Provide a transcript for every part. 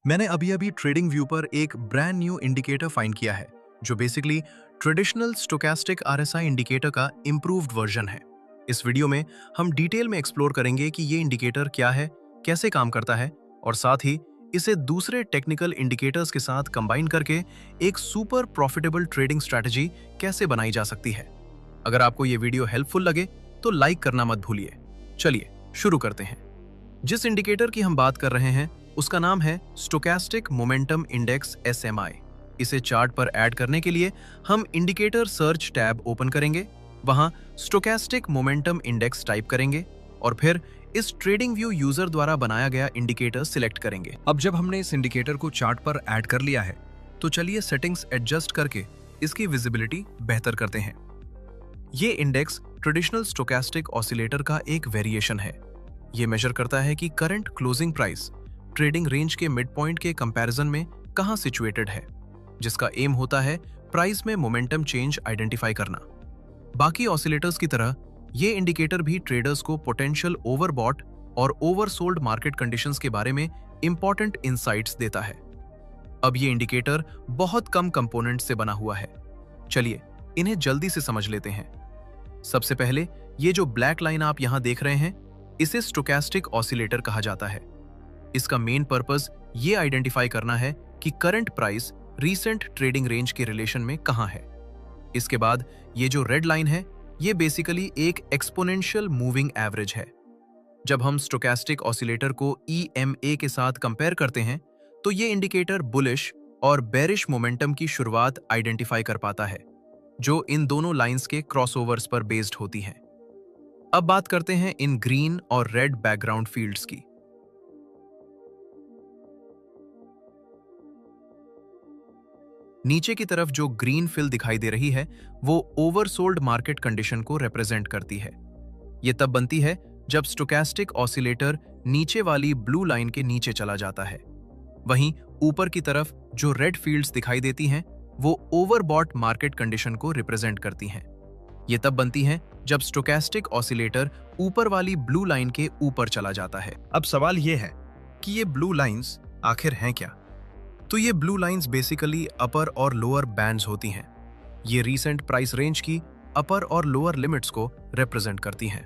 मैंने अभी अभी ट्रेडिंग व्यू पर एक ब्रांड न्यू इंडिकेटर फाइंड किया है जो basically traditional stochastic RSI indicator का इम्प्रूव्ड वर्जन है। इस वीडियो में हम डिटेल में एक्सप्लोर करेंगे कि ये इंडिकेटर क्या है, कैसे काम करता है और साथ ही इसे दूसरे टेक्निकल इंडिकेटर्स के साथ कंबाइन करके एक सुपर प्रॉफिटेबल ट्रेडिंग स्ट्रैटेजी कैसे बनाई जा सकती है। अगर आपको ये वीडियो हेल्पफुल लगे तो लाइक करना मत भूलिए। चलिए शुरू करते हैं। जिस इंडिकेटर की हम बात कर रहे हैं उसका नाम है स्टोकेस्टिक मोमेंटम इंडेक्स SMI। इसे चार्ट पर ऐड करने के लिए हम इंडिकेटर सर्च टैब ओपन करेंगे, वहां स्टोकेस्टिक मोमेंटम इंडेक्स टाइप करेंगे और फिर इस ट्रेडिंग व्यू यूजर द्वारा बनाया गया इंडिकेटर सिलेक्ट करेंगे। अब जब हमने इस इंडिकेटर को चार्ट पर ऐड कर लिया है तो चलिए सेटिंग्स एडजस्ट करके इसकी विजिबिलिटी बेहतर करते हैं। ये इंडेक्स ट्रेडिशनल स्टोकेस्टिक ऑसिलेटर का एक वेरिएशन है। ये मेजर करता है कि current closing price trading range के मिड पॉइंट के कंपैरिजन में कहां सिचुएटेड है, जिसका एम होता है प्राइस में मोमेंटम चेंज आइडेंटिफाई करना। बाकी ऑसिलेटर्स की तरह ये इंडिकेटर भी ट्रेडर्स को पोटेंशियल ओवरबॉट और ओवरसोल्ड मार्केट कंडीशंस के बारे में इंपॉर्टेंट इंसाइट्स देता है। अब ये इंडिकेटर बहुत कम कंपोनेंट से बना हुआ है। चलिए इन्हें जल्दी से समझ लेते हैं। सबसे पहले ये जो ब्लैक लाइन आप यहां देख रहे हैं, इसे स्टोकेस्टिक ऑसिलेटर कहा जाता है। इसका मेन पर्पस ये आइडेंटिफाई करना है कि current price recent trading range के रिलेशन में कहां है। इसके बाद ये जो रेड लाइन है, ये बेसिकली एक एक्सपोनेंशियल मूविंग एवरेज है। जब हम स्टोकेस्टिक ऑसिलेटर को EMA के साथ कंपेयर करते हैं तो ये इंडिकेटर बुलिश और बेरिश मोमेंटम की शुरुआत आइडेंटिफाई कर पाता है, जो इन दोनों लाइंस के क्रॉसओवर्स पर बेस्ड होती हैं। अब बात करते हैं इन ग्रीन और रेड बैकग्राउंड फील्ड्स की। नीचे की तरफ जो ग्रीन फिल दिखाई दे रही है वो ओवरसोल्ड मार्केट कंडीशन को रिप्रेजेंट करती है। ये तब बनती है जब स्टोकेस्टिक ऑसिलेटर नीचे वाली ब्लू लाइन के नीचे चला जाता है। वहीं ऊपर की तरफ जो रेड फील्ड्स दिखाई देती हैं वो ओवरबॉट मार्केट कंडीशन को रिप्रेजेंट करती हैं। ये तब बनती हैं जब स्टोकेस्टिक ऑसिलेटर ऊपर वाली ब्लू लाइन के ऊपर चला जाता है। अब सवाल ये है कि ये ब्लू लाइंस आखिर हैं क्या? तो ये ब्लू लाइंस बेसिकली अपर और लोअर बैंड्स होती हैं। ये रीसेंट प्राइस रेंज की अपर और लोअर लिमिट्स को रिप्रेजेंट करती हैं।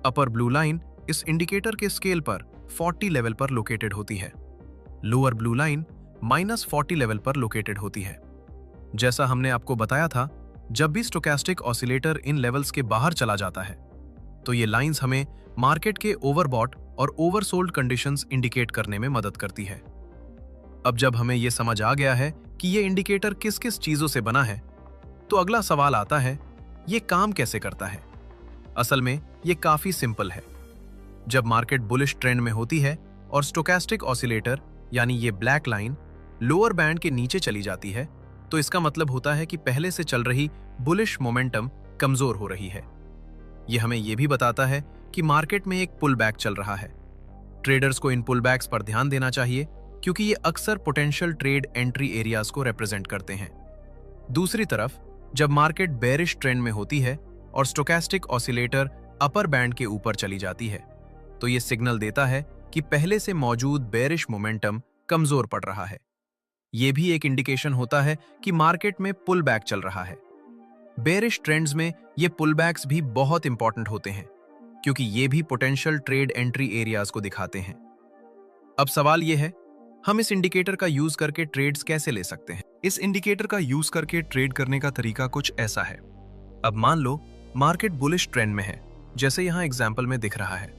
अपर ब्लू लाइन इस इंडिकेटर के स्केल पर 40 लेवल पर लोकेटेड होती है। लोअर ब्लू लाइन -40 लेवल पर लोकेटेड होती है। जैसा हमने आपको बताया था, जब भी स्टोकेस्टिक ऑसिलेटर इन लेवल्स के बाहर चला जाता है तो ये लाइंस हमें मार्केट के ओवरबॉट और ओवरसोल्ड कंडीशंस इंडिकेट करने में मदद करती है। अब जब हमें यह समझ आ गया है कि ये इंडिकेटर किस किस चीजों से बना है, तो अगला सवाल आता है, ये काम कैसे करता है? असल में ये काफी सिंपल है। जब मार्केट बुलिश ट्रेंड में होती है और स्टोकेस्टिक ऑसिलेटर यानी ये ब्लैक लाइन लोअर बैंड के नीचे चली जाती है, तो इसका मतलब होता है कि पहले से चल रही बुलिश मोमेंटम कमजोर हो रही है। ये हमें यह भी बताता है कि मार्केट में एक पुल बैक चल रहा है। ट्रेडर्स को इन पुल बैक्स पर ध्यान देना चाहिए क्योंकि ये अक्सर पोटेंशियल ट्रेड एंट्री एरियाज को रिप्रेजेंट करते हैं। दूसरी तरफ जब मार्केट बेरिश ट्रेंड में होती है और स्टोकेस्टिक ऑसिलेटर अपर बैंड के ऊपर चली जाती है, तो ये सिग्नल देता है कि पहले से मौजूद बेरिश मोमेंटम कमजोर पड़ रहा है। ये भी एक इंडिकेशन होता है कि मार्केट में पुल बैक चल रहा है। बेरिश ट्रेंड्स में ये पुल बैक्स भी बहुत इंपॉर्टेंट होते हैं क्योंकि ये भी पोटेंशियल ट्रेड एंट्री एरियाज को दिखाते हैं। अब सवाल ये है, हम इस इंडिकेटर का यूज करके ट्रेड्स कैसे ले सकते हैं? इस इंडिकेटर का यूज करके ट्रेड करने का तरीका कुछ ऐसा है। अब मान लो मार्केट बुलिश ट्रेंड में है, जैसे यहां एग्जांपल में दिख रहा है।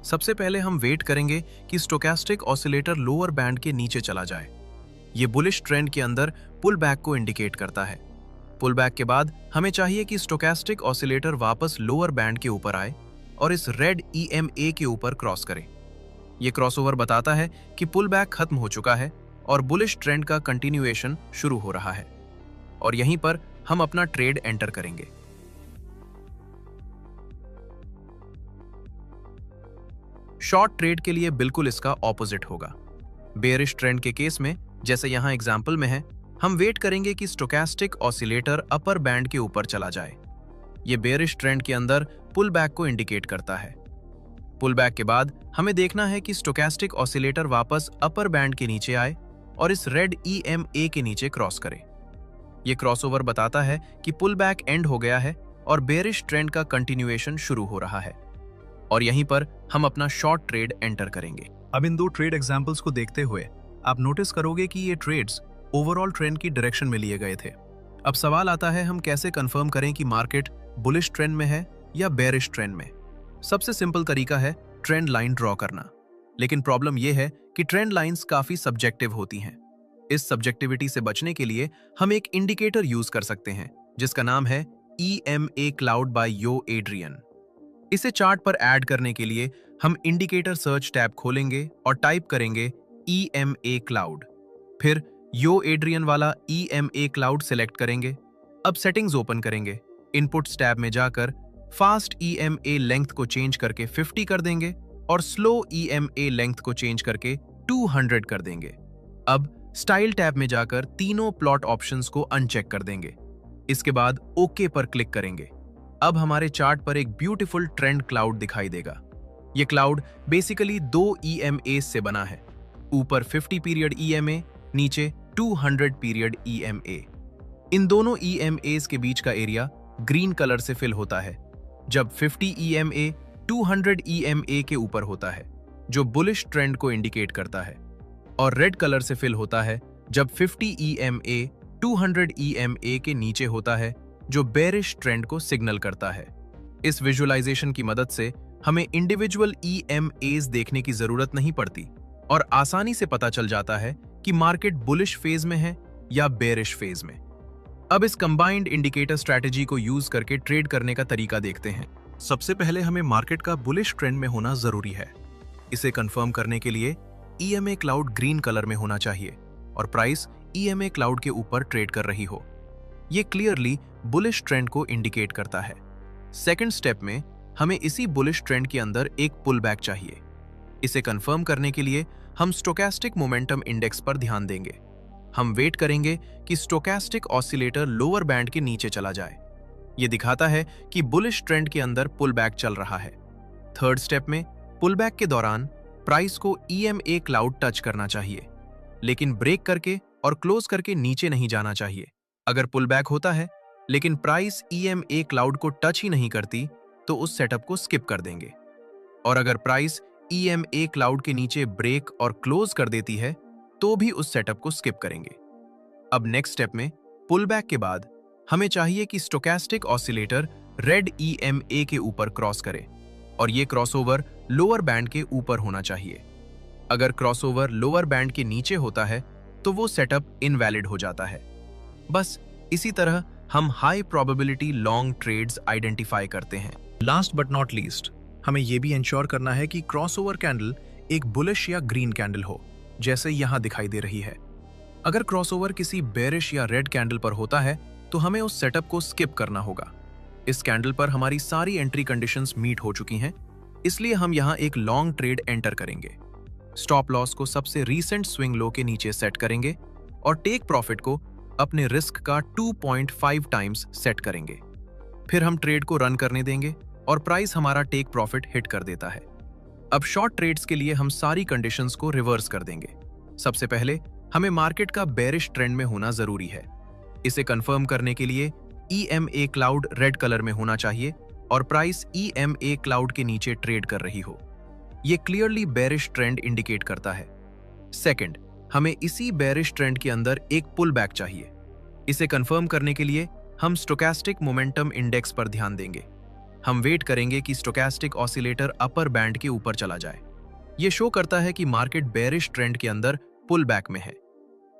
सबसे पहले हम वेट करेंगे कि स्टोकेस्टिक ऑसिलेटर लोअर बैंड के नीचे चला जाए। ये बुलिश ट्रेंड के अंदर पुल बैक को इंडिकेट करता है। पुल बैक के बाद हमें चाहिए कि स्टोकेस्टिक ऑसिलेटर वापस लोअर बैंड के ऊपर आए और इस रेड EMA के ऊपर क्रॉस करे। ये क्रॉसओवर बताता है कि पुल बैक खत्म हो चुका है और बुलिश ट्रेंड का कंटिन्यूएशन शुरू हो रहा है, और यहीं पर हम अपना ट्रेड एंटर करेंगे। शॉर्ट ट्रेड के लिए बिल्कुल इसका ऑपोजिट होगा। बेरिश ट्रेंड के केस में, जैसे यहां एग्जांपल में है, हम वेट करेंगे कि स्टोकेस्टिक ऑसिलेटर अपर बैंड के ऊपर चला जाए। ये बेरिश ट्रेंड के अंदर पुल बैक को इंडिकेट करता है। पुल बैक के बाद हमें देखना है कि स्टोकेस्टिक ऑसिलेटर वापस अपर बैंड के नीचे आए और इस रेड EMA के नीचे क्रॉस करे। ये क्रॉसओवर बताता है कि पुल बैक एंड हो गया है और बेरिश ट्रेंड का कंटिन्यूएशन शुरू हो रहा है, और यहीं पर हम अपना शॉर्ट ट्रेड एंटर करेंगे। अब इन दो ट्रेड एग्जांपल्स को देखते हुए आप नोटिस करोगे कि ये ट्रेड्स ओवरऑल ट्रेंड की डायरेक्शन में लिए गए थे। अब सवाल आता है, हम कैसे कंफर्म करें कि मार्केट बुलिश ट्रेंड में है या बेरिश ट्रेंड में। सबसे सिंपल तरीका है ट्रेंड लाइन ड्रॉ करना, लेकिन प्रॉब्लम यह है कि ट्रेंड लाइंस काफी सब्जेक्टिव होती हैं। इस सब्जेक्टिविटी से बचने के लिए हम एक इंडिकेटर यूज कर सकते हैं जिसका नाम है EMA क्लाउड बाय यो एड्रियन। इसे चार्ट पर ऐड करने के लिए हम इंडिकेटर सर्च टैब खोलेंगे और टाइप करेंगे EMA क्लाउड, फिर यो एड्रियन वाला EMA क्लाउड सिलेक्ट करेंगे। अब सेटिंग्स ओपन करेंगे, इनपुट्स टैब में जाकर फास्ट EMA लेंथ को चेंज करके 50 कर देंगे और स्लो EMA लेंथ को चेंज करके 200 कर देंगे। अब स्टाइल टैब में जाकर तीनों प्लॉट ऑप्शंस को अनचेक कर देंगे। इसके बाद ओके पर क्लिक करेंगे। अब हमारे चार्ट पर एक ब्यूटीफुल ट्रेंड क्लाउड दिखाई देगा। ये क्लाउड बेसिकली 2 EMA से बना है, ऊपर 50 पीरियड EMA, नीचे 200 पीरियड EMA। इन दोनों EMAs के बीच का एरिया ग्रीन कलर से फिल होता है जब 50 EMA 200 EMA के ऊपर होता है, जो बुलिश ट्रेंड को इंडिकेट करता है, और रेड कलर से फिल होता है जब 50 EMA 200 EMA के नीचे होता है, जो बेरिश ट्रेंड को सिग्नल करता है। इस विजुअलाइजेशन की मदद से हमें इंडिविजुअल EMAs देखने की जरूरत नहीं पड़ती और आसानी से पता चल जाता है कि मार्केट बुलिश फेज में है या बेरिश फेज में। अब इस कंबाइंड इंडिकेटर स्ट्रैटेजी को यूज करके ट्रेड करने का तरीका देखते हैं। सबसे पहले हमें मार्केट का बुलिश ट्रेंड में होना जरूरी है। इसे कंफर्म करने के लिए EMA क्लाउड ग्रीन कलर में होना चाहिए और प्राइस EMA क्लाउड के ऊपर ट्रेड कर रही हो। ये क्लियरली बुलिश ट्रेंड को इंडिकेट करता है। सेकंड स्टेप में हमें इसी बुलिश ट्रेंड के अंदर एक पुल बैक चाहिए। इसे कंफर्म करने के लिए हम स्टोकेस्टिक मोमेंटम इंडेक्स पर ध्यान देंगे। हम वेट करेंगे कि स्टोकेस्टिक ऑसिलेटर लोअर बैंड के नीचे चला जाए। ये दिखाता है कि बुलिश ट्रेंड के अंदर पुल बैक चल रहा है। थर्ड स्टेप में पुल बैक के दौरान प्राइस को EMA क्लाउड टच करना चाहिए, लेकिन ब्रेक करके और क्लोज करके नीचे नहीं जाना चाहिए। अगर पुल बैक होता है लेकिन प्राइस EMA क्लाउड को टच ही नहीं करती तो उस सेटअप को स्किप कर देंगे, और अगर प्राइस EMA क्लाउड के नीचे ब्रेक और क्लोज कर देती है तो भी उस सेटअप को स्किप करेंगे। अब नेक्स्ट स्टेप में पुल बैक के बाद हमें चाहिए कि स्टोकेस्टिक ऑसिलेटर रेड EMA के ऊपर क्रॉस करे और ये क्रॉसओवर लोअर बैंड के ऊपर होना चाहिए। अगर क्रॉसओवर लोअर बैंड के नीचे होता है तो वो सेटअप इनवैलिड हो जाता है। बस इसी तरह हम high probability long trades identify करते हैं। लास्ट बट नॉट लीस्ट, हमें यह भी इंश्योर करना है कि क्रॉसओवर कैंडल एक बुलिश या ग्रीन कैंडल हो, जैसे यहां दिखाई दे रही है। अगर क्रॉसओवर किसी बेरिश या रेड कैंडल पर होता है तो हमें उस सेटअप को स्किप करना होगा। इस कैंडल पर हमारी सारी एंट्री कंडीशंस मीट हो चुकी हैं, इसलिए हम यहां एक लॉन्ग ट्रेड एंटर करेंगे। स्टॉप लॉस को सबसे रीसेंट स्विंग लो के नीचे सेट करेंगे और टेक प्रॉफिट को अपने रिस्क का 2.5 टाइम्स सेट करेंगे। फिर हम ट्रेड को रन करने देंगे और प्राइस हमारा टेक प्रॉफिट हिट कर देता है। अब शॉर्ट ट्रेड्स के लिए हम सारी कंडीशंस को रिवर्स कर देंगे। सबसे पहले हमें मार्केट का बेरिश ट्रेंड में होना जरूरी है। इसे कंफर्म करने के लिए EMA क्लाउड रेड कलर में होना चाहिए और प्राइस EMA क्लाउड के नीचे ट्रेड कर रही हो। ये क्लियरली बेरिश ट्रेंड इंडिकेट करता है। सेकंड, हमें इसी बेरिश ट्रेंड के अंदर एक पुल बैक चाहिए। इसे कंफर्म करने के लिए हम स्टोकेस्टिक मोमेंटम इंडेक्स पर ध्यान देंगे। हम वेट करेंगे कि स्टोकेस्टिक ऑसिलेटर अपर बैंड के ऊपर चला जाए। यह शो करता है कि मार्केट बेरिश ट्रेंड के अंदर पुल बैक में है।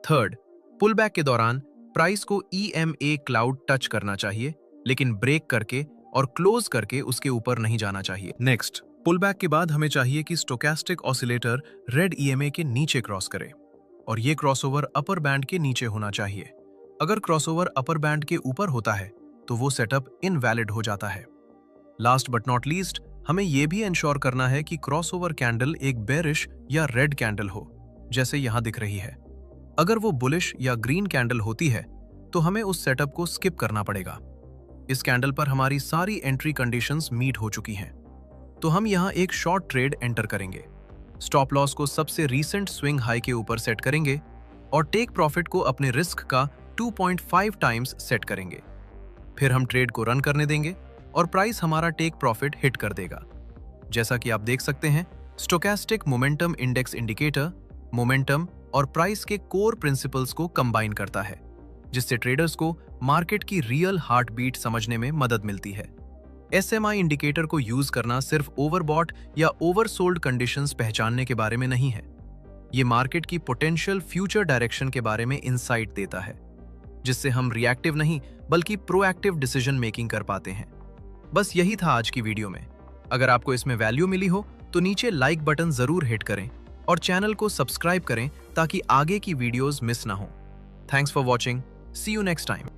थर्ड, पुल बैक के दौरान प्राइस को EMA क्लाउड टच करना चाहिए, लेकिन ब्रेक करके और क्लोज करके उसके ऊपर नहीं जाना चाहिए। नेक्स्ट, पुल बैक के बाद हमें चाहिए कि स्टोकेस्टिक ऑसिलेटर रेड EMA के नीचे क्रॉस करे और ये क्रॉसओवर अपर बैंड के नीचे होना चाहिए। अगर क्रॉसओवर अपर बैंड के ऊपर होता है तो वो सेटअप इनवैलिड हो जाता है। लास्ट बट नॉट लीस्ट, हमें यह भी इंश्योर करना है कि क्रॉसओवर कैंडल एक बेरिश या रेड कैंडल हो, जैसे यहां दिख रही है। अगर वो बुलिश या ग्रीन कैंडल होती है तो हमें उस सेटअप को स्किप करना पड़ेगा। इस कैंडल पर हमारी सारी एंट्री कंडीशंस मीट हो चुकी हैं, तो हम यहाँ एक शॉर्ट ट्रेड एंटर करेंगे। स्टॉप लॉस को सबसे रीसेंट स्विंग हाई के ऊपर सेट करेंगे और टेक प्रॉफिट को अपने रिस्क का 2.5 टाइम्स सेट करेंगे। फिर हम ट्रेड को रन करने देंगे और प्राइस हमारा टेक प्रॉफिट हिट कर देगा। जैसा कि आप देख सकते हैं, stochastic momentum index indicator momentum और प्राइस के कोर प्रिंसिपल्स को कंबाइन करता है, जिससे ट्रेडर्स को मार्केट की रियल हार्ट बीट समझने में मदद मिलती है। एसएमआई इंडिकेटर को यूज करना सिर्फ ओवरबॉट या ओवरसोल्ड कंडीशंस पहचानने के बारे में नहीं है। ये मार्केट की पोटेंशियल फ्यूचर डायरेक्शन के बारे में इंसाइट देता है, जिससे हम रिएक्टिव नहीं बल्कि प्रोएक्टिव डिसीजन मेकिंग कर पाते हैं। बस यही था आज की वीडियो में। अगर आपको इसमें वैल्यू मिली हो तो नीचे लाइक बटन जरूर हिट करें और चैनल को सब्सक्राइब करें ताकि आगे की वीडियोस मिस ना हो। Thanks for watching. See you next time.